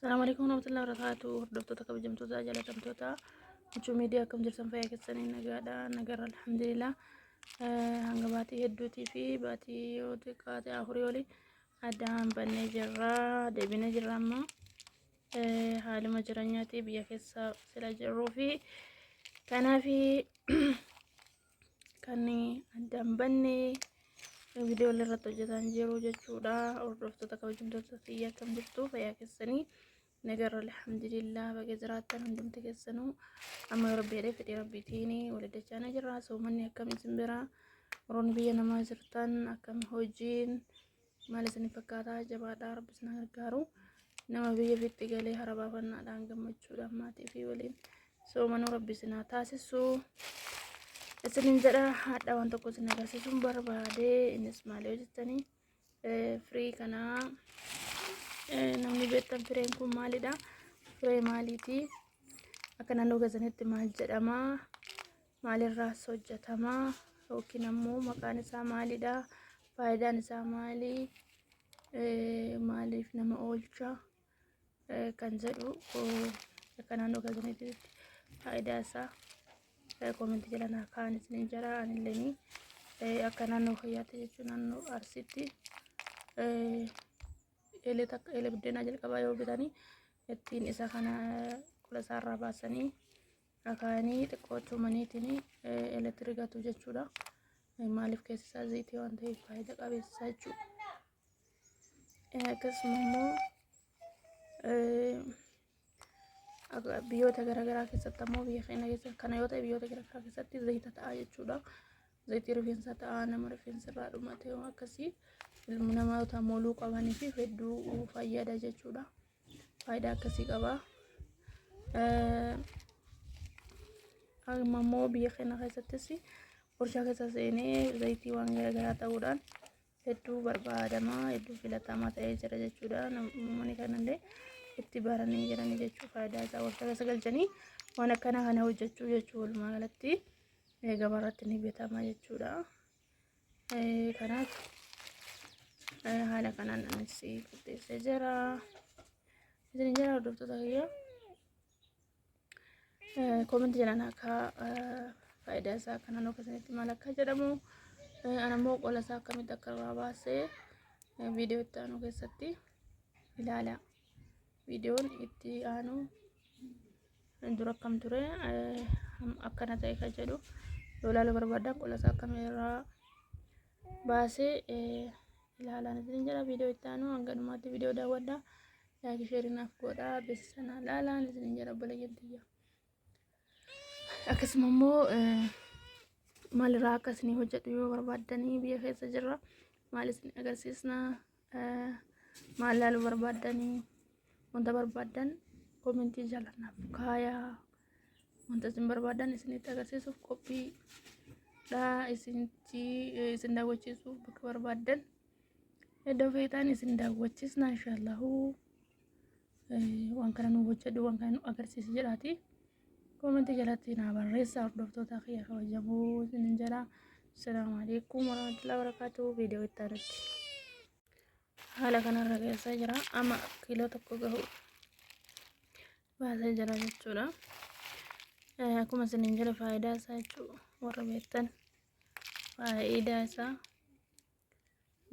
السلام عليكم ورحمة الله وبركاته. هردفتوتا kabajamtoota jaalatamtoota muchuu miidiyaa akkam jirtan fayyaa keessanii nagaadha nagarra alhamdulillah. Hanga baatii hedduutii fi baatii yoo xiqqaate afurii olii addaan bannee jirra deebinee jirra amma haaluma jireenyaati biyya keessa sila jirruu fi kanaaf kan addaan bannee viidiyoo irratti hojjetan jiru jechuudha. Hordoftoota kabajamtoota fayyaa akkam jirtu fayyaa keessanii نجر الحمد لله بجزرات عندهم تجسنوا أما ربي عليه في ربي تيني ولد جانا جراس ومني كم زمبرا ورون بينا ما زرتان كم هوجين ما لسني فكاتا جبادا رب سنا كارو نما بيجي في تجالي هربا فنا دانجم مجورا ما تفي ولين سو منو ربي سنا تاسسو السنين جرا هذا وانتو كوسنا كاسسون بربادة إنسمع لوجتني فري كنا namni beektan fireen kun maalidha? Firee maaliiti? Akka naannoo keessanitti maal jedhama? Maalirraas hojjetama? Yookiin ammoo maqaan isaa maalidha? Faayidaan isaa maali? Maaliif nama oolcha? Kan jedhu akka naannoo keessanitti faayidaa isaa koomentii jala naa kaa'aa isiniin jira. Anillee akka naannoo fayyaatti jechuun naannoo Arsiitti ele buddeena jalqabaa yoo bitanii ittiin isa kana kula isaarraa baasanii akaanii xiqqoo tumaniitiin elektirikatu jechuudha. Maaliif keessa isaa zayitii waan ta'eef faayidaa qabeessa jechuudha. Akkasuma immoo biyyoota garaagaraa keessatti ammoo biyya keenya keessa kana yoo ta'e biyyoota garaagaraa keessatti zayita ta'a jechuudha. Zayitii rifeensa ta'a nama rifeensarraa dhumate akkasii ilmu namoota mooluu qabanii fi hedduu fayyada jechuudha. Faayidaa akkasii qaba. Amma immoo biyya keenya keessattis warshaa keessa seenee zayitii waan garaagaraa ta'uudhaan hedduu barbaadama hedduu filatamaa ta'ee jira jechuudha. Namoonni kanallee itti baranii jiranii jechuudha. Faayidaa isaa warshaa keessa galchanii waan akkana kana hojjechuu jechuudha. Walumaa galatti gabaarratti ni beekama jechuudha. Kanaaf haala kanaan anis qopheessee jira. Isin jira hordoftoota kiyya. Koomentii jalaan akka faayidaa isaa akka naannoo keessanitti maal akka jedhamu anammoo qola isaa akkamitti akka irraa baasee viidiyoo itti aanu keessatti ilaala. Viidiyoon itti aanu dura akkam ture akkana ta'e kan jedhu yoo ilaaluu barbaadan qola isaa akkamirraa baasee ilaalaan isin jira. Viidiyoo itti aanu hanga dhumaatti viidiyoo daawwadhaa. Laayik sheerii naaf godhaa. Beeksisa ilaalaan isin jira obboleeyyantii. Akkasuma immoo maalirraa akka isin hojjedhu yoo barbaadanii biyya keessa jirra maal isin agarsiisna maal ilaaluu barbaadanii wanta barbaadan koomentii jala naaf kaayaa. Wanta isin barbaadan isinitti agarsiisuuf qophiidha. Isin daawwachiisuuf bakka barbaadan iddoo feetaan isin daawwachiisna inshaallahu. Waan kana nu hojjedhu waan kana nu agarsiisi jedhaati. Koomentii jalatti naa barreessaa. Hordoftoota kiyya kabajamoo isinin jedha. Assalaamu alaikum warahmatullahi wabarakatuh. Viidiyoo itti aanutti haala kanarra geessaa jira. Amma kiiloo tokko gahu baasee jira jechuudha. Akkuma isinin jedha faayidaa isaa jechuudha. Warra beektan faayidaa isaa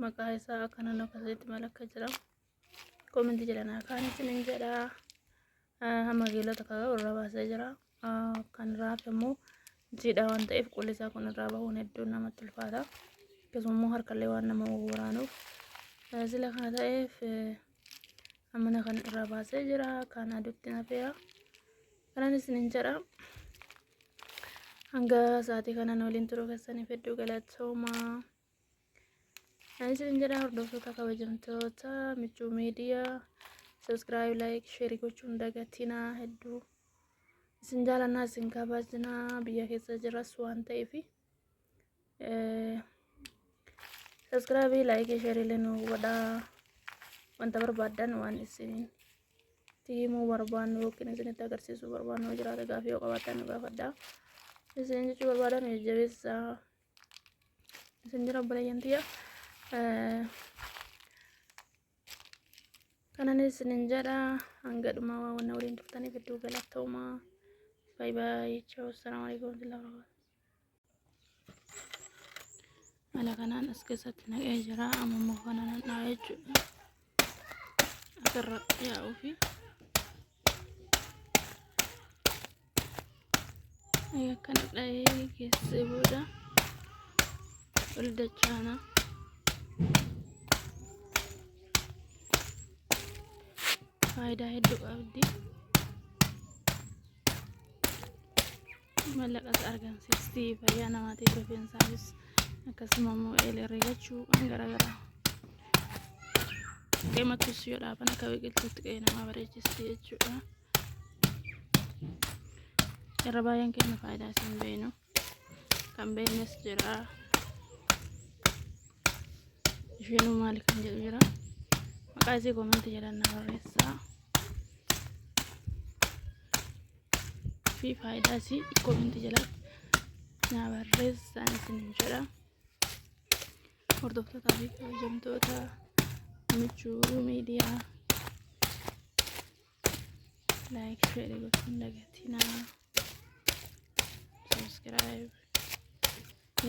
maqaa isaa akka naannoo keessatti maal akka jedhamu koomentii jala naa kaa'aa isinin jedha. Amma kiiloo tokko gahu irra baasee jira. Kan raafe immoo jiidhaa waan ta'eef qolli isaa kun irraa bahuun hedduu namatti ulfaata. Akkasuma immoo harkallee waan nama waraanuuf sila kana ta'eef amma kan irraa baasee jira. Kan aduutti nafeera. Kanan isinin jedha. Hanga sa'aatii kanaan waliin turuu keessaniif hedduu galatooma. Isinin jedha hordoftoota kabajamtoota michuu miidiyaa subscribe like share gochuun dagatina hedduu isin jaalannaa isin kabajnaa biyya keessa jirras waan ta'eef subscribe like share illee nu godhaa. Wanta barbaadan waan isin tiimuu barbaannu yookiin isinitti agarsiisuu barbaannu jiraate gaafii yoo qabaatan nu gaafadhaa. Isin jechuu barbaadan jajjabeessaa. Isin jira obboleeyyantii kananis ninjara hanga dhuma waan waliin turtaniif hedduu galatooma. Bye bye. Ciao. Assalamu alaikum warahmatullahi wabarakatuh. Ala kanaan as keessatti naqee jira. Amma kanaan dhaa'ee jechuudha. Asirra yaa'uu fi akkana dha'ee keessee booda ol dachaana. Faayidaa hedduu qabdi. Mallaqas argamsiisti. Fayyaa namaatiif rifeensaafis akkasuma immoo eelee rigachuu garaagaraa qeematus yoo dhaaban akka biqiltuutti qe'ee namaa bareechisti jechuudha. Irra baay'een keenya faayidaa isin beenu kan beeknes jira. Isheenuu maali kan jedhu jira. Maqaa isii koomentii jedhan na barreessaa. Fi faayidaa isii koomentii jalatti na barreessaa isin jedha. Hordoftoota fi kabajamtoota Michuu Miidiyaa like share gochuun dagatinaa. Subscribe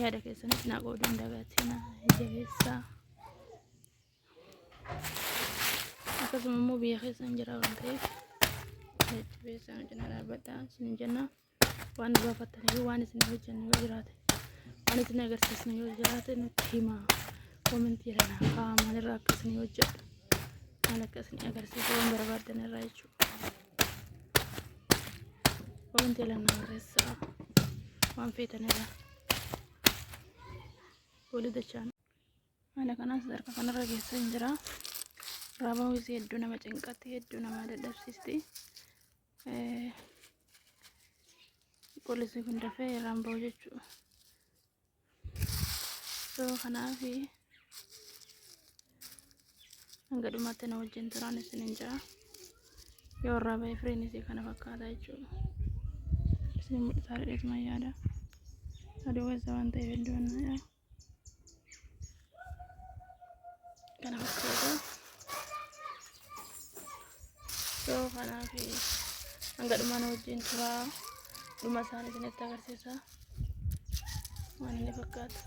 yaada keessanis na qooduun dagatinaa. Jabeessaa akkasuma immoo biyya keessan jira waan ta'eef jabeessaa wajjin dhaabbadhaa isin jenna. Waan baafattanii waan isin hojjennu yoo jiraate waan isin agarsiisnu yoo jiraate nutti himaa. Komentii jedhana maalirraa akkasini hojjedhu maal akkasini agarsiisu waan barbaadan irraa jechuudha. Komentii jedhana barreessaa waan feetan irraa walii dachaan. Haala kanaas harka kanarra keessa hin jira. Raabaa wisii hedduu nama cinqatti hedduu nama dadhabsiisti. Qollisii kun dafee irraan ba'u jechuudha. So kanaafi hanga dhumaatti na wajjin turaan isinin jira. Yoo irraa ba'e firiin isii kana fakkaata jechuudha. Isin mul'isaa dhedheetuma yaada. Aduu keessa waan ta'eef hedduu annaa kana fakkaata. So kanaafi hanga dhumaa na wajjin turaa. Dhuma isaanii isinitti agarsiisa waan inni fakkaatu.